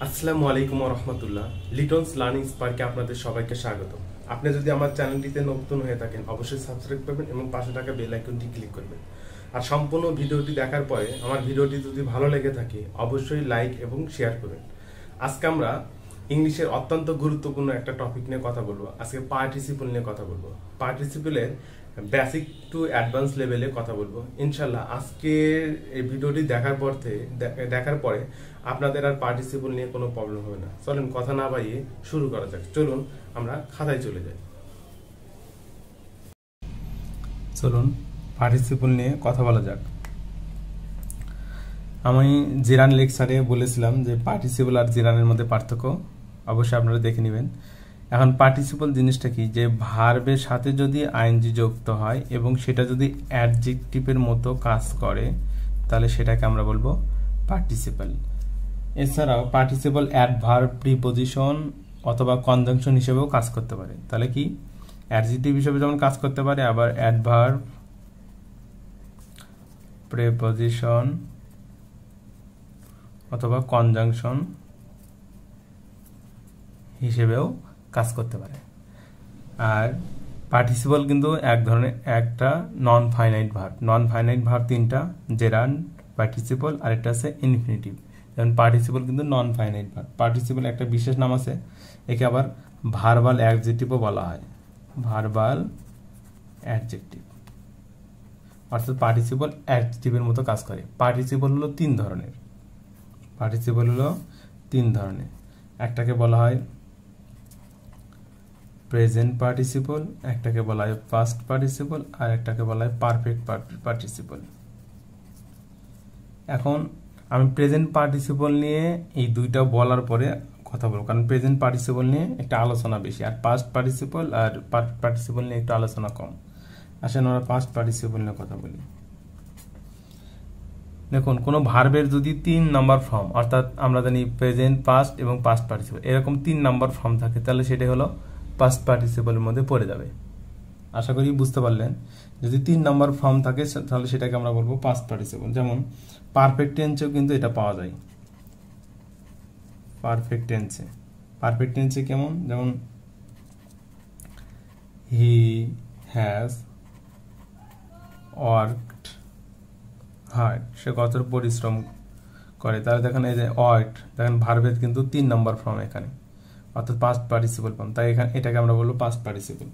আসসালামু আলাইকুম ওয়া রাহমাতুল্লাহ। লিটনস লার্নিং স্পার্কে আপনাদের সবাইকে স্বাগত। আপনি যদি আমার চ্যানেলটিতে নতুন হয়ে থাকেন অবশ্যই সাবস্ক্রাইব করবেন এবং পাশে থাকা বেল আইকনটি ক্লিক করবেন। আর সম্পূর্ণ ভিডিওটি দেখার পরে আমার ভিডিওটি যদি ভালো লেগে থাকে অবশ্যই লাইক এবং শেয়ার করবেন। আজকে আমরা ইংলিশের অত্যন্ত গুরুত্বপূর্ণ একটা টপিক নিয়ে কথা বলবো। আজকে পার্টিসিপল নিয়ে কথা বলবো। পার্টিসিপলের বেসিক টু অ্যাডভান্স লেভেলে কথা বলবো ইনশাল্লাহ। আজকে এই ভিডিওটি দেখার পরে আপনাদের আর পার্টিসিপল নিয়ে কোনো প্রবলেম হবে না। চলুন কথা না বাড়িয়ে শুরু করা যাক। চলুন আমরা খাতায় চলে যাই। চলুন পার্টিসিপল নিয়ে কথা বলা যাক। আমি জিরান লেকচারে বলেছিলাম যে পার্টিসিপল আর জিরানের মধ্যে পার্থক্য অবশ্যই আপনারা দেখে নেবেন। এখন পার্টিসিপল জিনিসটা কি, যে ভার্বের সাথে যদি আইএনজি যুক্ত হয় এবং সেটা যদি অ্যাডজেক্টিভের মতো কাজ করে তাহলে সেটাকে আমরা বলবো পার্টিসিপল। এছাড়াও পার্টিসিপল অ্যাডভার্ব, প্রিপোজিশন অথবা কনজাংশন হিসেবেও কাজ করতে পারে। তাহলে কি অ্যাডজেক্টিভ হিসেবে যেমন কাজ করতে পারে, আবার অ্যাডভার্ব, প্রিপোজিশন অথবা কনজাংশন হিসেবেও কাজ করতে পারে। আর পার্টিসিপল কিন্তু একটা non finite verb. Non finite verb তিনটা, জেরান্ড, পার্টিসিপল আর একটা আছে ইনফিনিটিভ। যেমন পার্টিসিপল কিন্তু নন ফাইনাইট ভার্ব। পার্টিসিপল একটা বিশেষ নাম আছে, একে আবার ভার্বাল অ্যাডজেক্টিভও বলা হয়। ভার্বাল অ্যাডজেক্টিভ অর্থাৎ পার্টিসিপল অ্যাডজেক্টিভের মতো কাজ করে। পার্টিসিপল হলো তিন ধরনের। একটাকে বলা হয় প্রেজেন্ট পার্টিসিপল, একটাকে বলা হয় পাস্ট পার্টিসিপল আর একটাকে বলা হয় পারফেক্ট পার্টিসিপল। এখন আমি প্রেজেন্ট পার্টিসিপল নিয়ে এই দুইটা বলার পরে কথা বলবো, কারণ প্রেজেন্ট পার্টিসিপল নিয়ে একটা আলোচনা বেশি, আর পাস্ট পার্টিসিপল আর পারফেক্ট পার্টিসিপল নিয়ে একটু আলোচনা কম। আসেন আমরা পাস্ট পার্টিসিপল নিয়ে কথা বলি। দেখুন, কোনো ভার্বের যদি 3 নাম্বার ফর্ম, অর্থাৎ আমরা জানি প্রেজেন্ট, পাস্ট এবং পাস্ট পার্টিসিপল, এরকম 3 নাম্বার ফর্ম থাকে তাহলে সেটা হলো পাস্ট পার্টিসিপলের মধ্যে পড়ে যাবে। আশা করি বুঝতে পারলেন। যদি 3 নাম্বার ফর্ম থাকে তাহলে সেটাকে আমরা বলবো পাস্ট পার্টিসিপল। যেমন পারফেক্ট টেন্সেও কিন্তু এটা পাওয়া যায়। পারফেক্ট টেন্সে কেমন, যেমন হি হ্যাজ ওয়ার্কড হার্ড, সে কত পরিশ্রম করে। তাহলে দেখেন এই যে ওয়ার্কড, দেখেন ভার্বের কিন্তু 3 নাম্বার ফর্ম এখানে, অর্থাৎ পাস্ট পার্টিসিপল ফর্ম, তাই এখানে এটাকে আমরা বলবো পাস্ট পার্টিসিপল।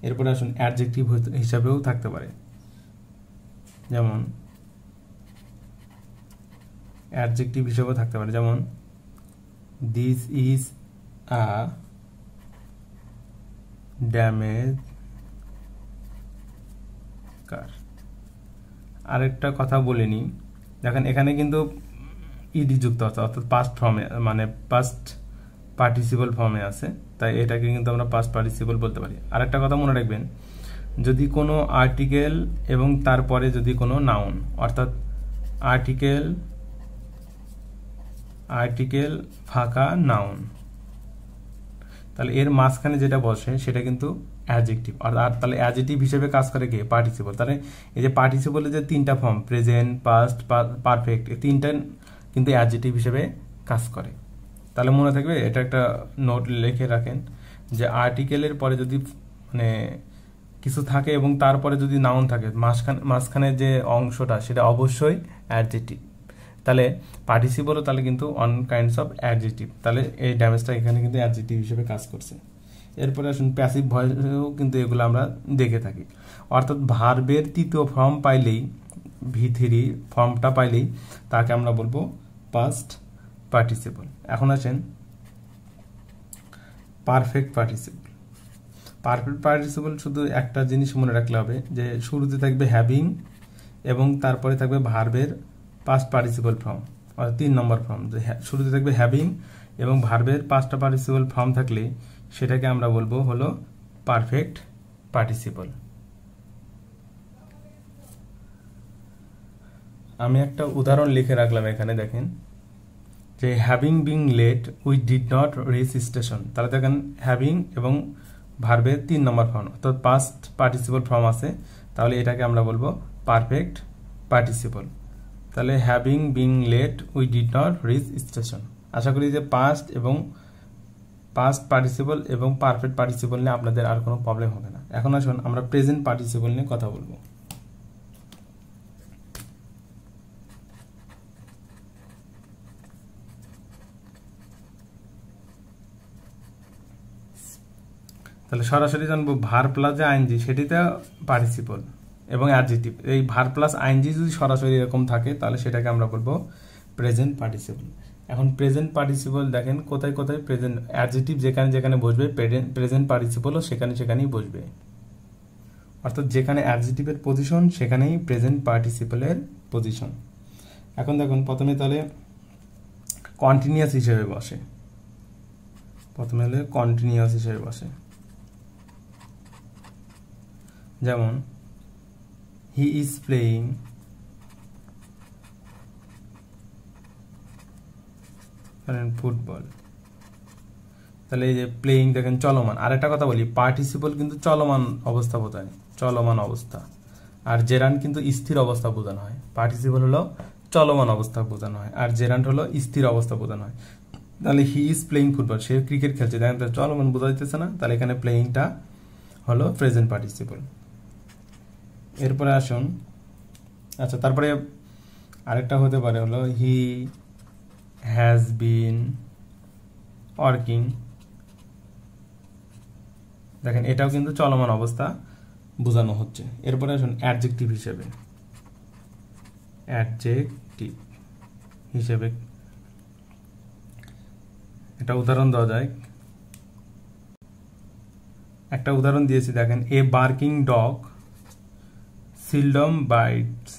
এরপরে আসুন অ্যাডজেক্টিভ হিসাবেও থাকতে পারে। যেমন দিস ইজ আ ড্যামেজ কার। আরেকটা কথা বলিনি, দেখেন এখানে কিন্তু ইডি যুক্ত আছে, অর্থাৎ পাস্ট ফর্মে, মানে পাস্ট পার্টিসিপল ফর্মে আছে, তাই এটাকে কিন্তু আমরা পাস্ট পার্টিসিপল বলতে পারি। আরেকটা কথা মনে রাখবেন, যদি কোনো আর্টিকেল এবং তারপরে যদি কোনো নাউন, অর্থাৎ আর্টিকেল ফাঁকা নাউন, তাহলে এর মাঝখানে যেটা বসে সেটা কিন্তু অ্যাডজেক্টিভ। আর তাহলে অ্যাডজেক্টিভ হিসেবে কাজ করে কে? পার্টিসিপল। তাহলে এই যে পার্টিসিপলের যে 3টা ফর্ম, প্রেজেন্ট, পাস্ট, পারফেক্ট, এই 3টা কিন্তু অ্যাডজেক্টিভ হিসেবে কাজ করে। তাহলে মনে থাকবে, এটা একটা নোট লিখে রাখেন যে আর্টিকেলের পরে যদি মানে কিছু থাকে এবং তারপরে যদি নাউন থাকে, মাঝখানে যে অংশটা সেটা অবশ্যই অ্যাডজেক্টিভ। তাহলে পার্টিসিপলও তাহলে কিন্তু অন কাইন্ডস অফ অ্যাডজেক্টিভ। তাহলে এই ড্যামেজটা এখানে কিন্তু অ্যাডজেক্টিভ হিসেবে কাজ করছে। এরপরে আসুন প্যাসিভ ভয়েসেও কিন্তু এগুলো আমরা দেখে থাকি, অর্থাৎ ভার্বের 3য় ফর্ম পাইলেই, V3 ফর্মটা পাইলেই তাকে আমরা বলবো পাস্ট পার্টিসিপল। এখন আসেন পারফেক্ট পার্টিসিপল। শুধু একটা জিনিস মনে রাখলে হবে, যে শুরুতে থাকবে হ্যাভিং এবং তারপরে থাকবে ভার্বের পাস্ট পার্টিসিপল ফর্ম, অর্থাৎ 3 নম্বর ফর্ম। শুরুতে থাকবে হ্যাভিং এবং ভার্বের পাস্ট পার্টিসিপল ফর্ম থাকলে সেটাকে আমরা বলবো হলো পারফেক্ট পার্টিসিপল। আমি একটা উদাহরণ লিখে রাখলাম এখানে, দেখেন যে having being late we did not reach station. তাহলে দেখেন হ্যাভিং এবং ভার্বের 3 নম্বর ফর্ম, অর্থাৎ পাস্ট পার্টিসিপল ফর্ম আছে, তাহলে এটাকে আমরা বলবো পারফেক্ট পার্টিসিপল। তাহলে having being late we did not reach station. আশা করি যে পাস্ট এবং পাস্ট পার্টিসিপল এবং পারফেক্ট পার্টিসিপল নিয়ে আপনাদের আর কোনো প্রবলেম হবে না। এখন আসুন আমরা প্রেজেন্ট পার্টিসিপল নিয়ে কথা বলবো। তাহলে সরাসরি জানবো ভার প্লাস যে আইএনজি সেটিতে পার্টিসিপল এবং অ্যাডজেক্টিভ, এই ভার প্লাস আইএনজি যদি সরাসরি এরকম থাকে তাহলে সেটাকে আমরা বলবো প্রেজেন্ট পার্টিসিপল। এখন প্রেজেন্ট পার্টিসিপল দেখেন কোথায় কোথায় প্রেজেন্ট, অ্যাডজেক্টিভ যেখানে যেখানে বসবে প্রেজেন্ট পার্টিসিপলও সেখানে সেখানেই বসবে, অর্থাৎ যেখানে অ্যাডজেক্টিভের পজিশন সেখানেই প্রেজেন্ট পার্টিসিপলের পজিশন। এখন দেখুন প্রথমে তাহলে কন্টিনিউয়াস হিসেবে বসে, প্রথমে হলে কন্টিনিউয়াস হিসেবে বসে, যেমন হি ইজ প্লেয়িং ফুটবল। তাহলে এই যে প্লেয়িং দেখেন চলমান। আর একটা কথা বলি, পার্টিসিপল কিন্তু চলমান অবস্থা বোঝায়, চলমান অবস্থা, আর জেরান্ড কিন্তু স্থির অবস্থা বোঝানো হয়। পার্টিসিপল হলো চলমান অবস্থা বোঝানো হয়, আর জেরান্ড হলো স্থির অবস্থা বোঝানো হয়। তাহলে he is playing football, say cricket খেলছে, দেখেন চলমান বোঝা যাইতেছে না, তাহলে এখানে প্লেয়িংটা হলো প্রেজেন্ট পার্টিসিপল। এরপরে আসুন, আচ্ছা তারপরে আরেকটা হতে পারে হলো হি হ্যাজ বিন ওয়ার্কিং, দেখেন এটাও কিন্তু চলমান অবস্থা বোঝানো হচ্ছে। এরপরে আসুন অ্যাডজেক্টিভ হিসেবে, অ্যাডজেক্টিভ হিসেবে একটা উদাহরণ দেওয়া যায়, একটা উদাহরণ দিয়েছি দেখেন, a barking dog seldom bites,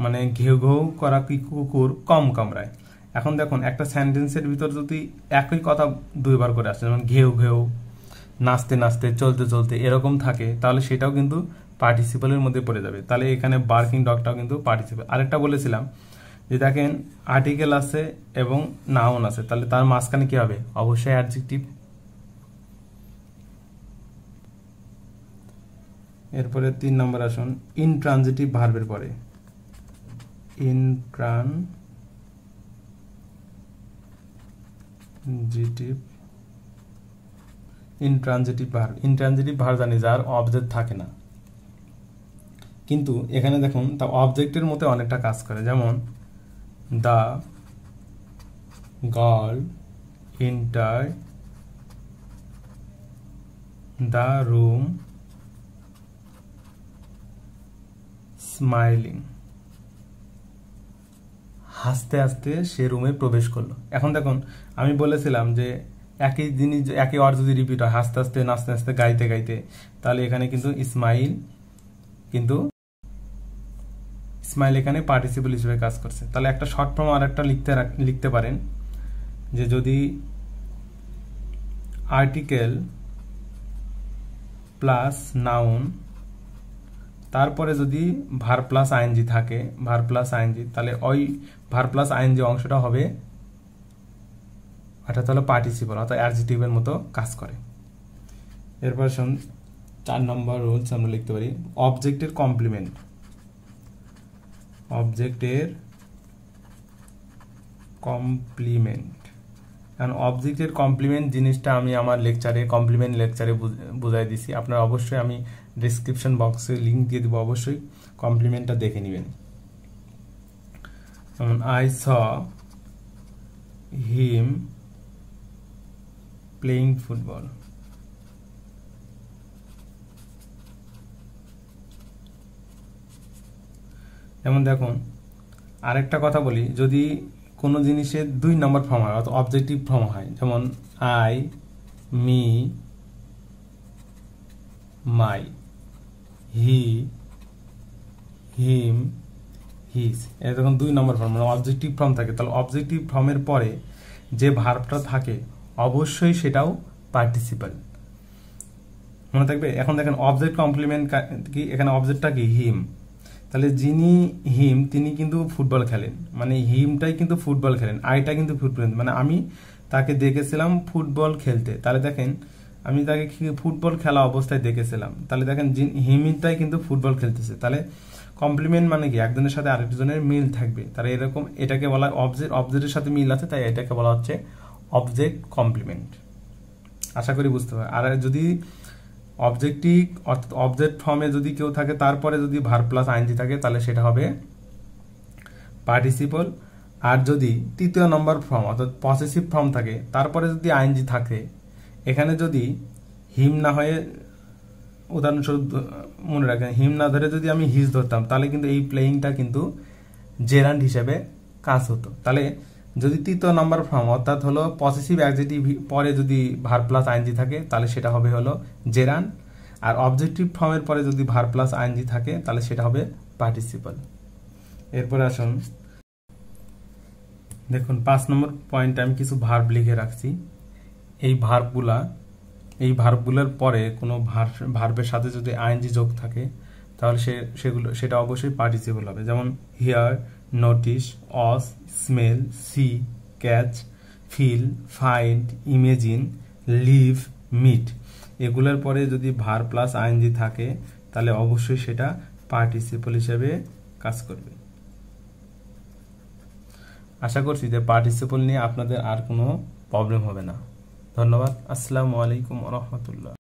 মানে ঘেউ ঘেউ করা কুকুর কম কামড়ায়। এখন দেখুন একটা সেন্টেন্সের ভিতর যদি একই কথা দুইবার করে আসে, যেমন ঘেউ ঘেউ, নাচতে নাচতে, চলতে চলতে এরকম থাকে, তাহলে সেটাও কিন্তু পার্টিসিপলের মধ্যে পড়ে যাবে। তাহলে এখানে বার্কিং ডগটাও কিন্তু পার্টিসিপল। আরেকটা বলেছিলাম যে দেখেন আর্টিকেল আছে এবং নাউন আছে, তাহলে তার মাঝখানে কি হবে? অবশ্যই অ্যাডজেক্টিভ। এরপরে 3 নম্বর আসুন ইনট্রানজিটিভ ভার্বের পরে, ইনট্রানজিটিভ ভার্ব। ইনট্রানজিটিভ ভার্ব জানি যার অবজেক্ট থাকে না, কিন্তু এখানে দেখুন তা অবজেক্টের মধ্যে অনেকটা কাজ করে, যেমন the girl enter the room smiling, হাসতে হাসতে সে রুমে প্রবেশ করলো। এখন দেখুন আমি বলেছিলাম যে একই জিনিস, একই ওয়ার্ড যদি রিপিট হয়, হাসতে হাসতে, নাচতে নাচতে, গাইতে গাইতে, তাহলে এখানে কিন্তু স্মাইল, কিন্তু স্মাইল এখানে পার্টিসিপল হিসেবে কাজ করছে। তাহলে একটা শর্ট ফর্ম আর একটা লিখতে পারেন যে যদি আর্টিকেল প্লাস নাউন তারপরে যদি ভার প্লাস আইএনজি থাকে, ভার প্লাস আইএনজি, তাহলে ওই ভার প্লাস আইএনজি অংশটা হবে অর্থাৎ হলো পার্টিসিপল, অর্থাৎ অ্যাডজেক্টিভের মতো কাজ করে। এরপর 4 নম্বর রুলস আমরা লিখতে পারি অবজেক্টের কমপ্লিমেন্ট। অবজেক্টের কমপ্লিমেন্ট, কারণ অবজেক্টের কমপ্লিমেন্ট জিনিসটা আমি আমার লেকচারে, কমপ্লিমেন্ট লেকচারে বুঝাই দিছি। আপনারা অবশ্যই আমি ডেসক্রিপশন বক্সে লিঙ্ক দিয়ে দিব, অবশ্যই কমপ্লিমেন্টটা দেখে নেবেন। যেমন I saw him playing football, যেমন দেখুন আরেকটা কথা বলি, যদি কোনো জিনিসের 2 নম্বর ফর্ম হয় অর্থাৎ অবজেক্টিভ ফর্ম হয়, যেমন I, me, my, he, him, his, এটা যখন 2 নম্বর ফর্ম মানে অবজেক্টিভ ফর্ম থাকে, তাহলে অবজেক্টিভ ফর্মের পরে যে ভার্বটা থাকে অবশ্যই সেটাও পার্টিসিপল, মনে থাকবে। এখন দেখেন অবজেক্ট কমপ্লিমেন্ট কি, এখানে অবজেক্টটা কি? হিম। তাহলে যিনি হিম তিনি কিন্তু ফুটবল খেলেন, মানে হিমটাই কিন্তু ফুটবল খেলেন, আইটা কিন্তু ফুটবল, মানে আমি তাকে দেখেছিলাম ফুটবল খেলতে, তাহলে দেখেন আমি তাকে ফুটবল খেলা অবস্থায় দেখেছিলাম, তাহলে দেখেন হিমটাই কিন্তু ফুটবল খেলতেছে। তাহলে কমপ্লিমেন্ট মানে কি একজনের সাথে আরেকজনের মিল থাকবে, তারা এরকম এটাকে বলা হয় অবজেক্ট, অবজেক্টের সাথে মিল আছে তাই এটাকে বলা হচ্ছে অবজেক্ট কমপ্লিমেন্ট। আশা করি বুঝতে পারবে। আর যদি অবজেক্টিভ অর্থাৎ অবজেক্ট ফর্মে যদি কেউ থাকে তারপরে যদি ভার্ব প্লাস আইএনজি থাকে তাহলে সেটা হবে পার্টিসিপল। আর যদি তৃতীয় নম্বর ফর্ম অর্থাৎ পসেসিভ ফর্ম থাকে তারপরে যদি আইএনজি থাকে, এখানে যদি হিম না হয়ে উদাহরণস্বরূপ মনে রাখেন হিম না ধরে যদি আমি হিজ ধরতাম তাহলে কিন্তু এই প্লেয়িংটা কিন্তু জেরান্ড হিসেবে কাজ হতো। তাহলে যদি তৃতীয় নম্বর ফর্ম অর্থাৎ হলো পসেসিভ অ্যাডজেক্টিভ পরে যদি ভার্ব প্লাস আইএনজি থাকে তাহলে সেটা হবে হলো জেরান্ড। আর অবজেক্টিভ ফর্মের পরে যদি ভার্ব প্লাস আইএনজি থাকে তাহলে সেটা হবে পার্টিসিপল। এরপরে আসুন দেখুন 5 নম্বর পয়েন্টে আমি কিছু ভার্ব লিখে রাখছি। এই ভার্বগুলোর পরে কোনো ভার্বের সাথে যদি আইএনজি যোগ থাকে তাহলে সেটা অবশ্যই পার্টিসিপল হবে। যেমন হিয়ার, নোটিস, অস, smell, see, catch, feel, find, imagine, live, meet, এগুলোর পরে যদি ভার্ব প্লাস আইএনজি থাকে তাহলে অবশ্যই সেটা পার্টিসিপল হিসেবে কাজ করবে। আশা করছি যে পার্টিসিপল নিয়ে আপনাদের আর কোনো প্রবলেম হবে না। ধন্যবাদ। আসসালামু আলাইকুম ওয়া রাহমাতুল্লাহ।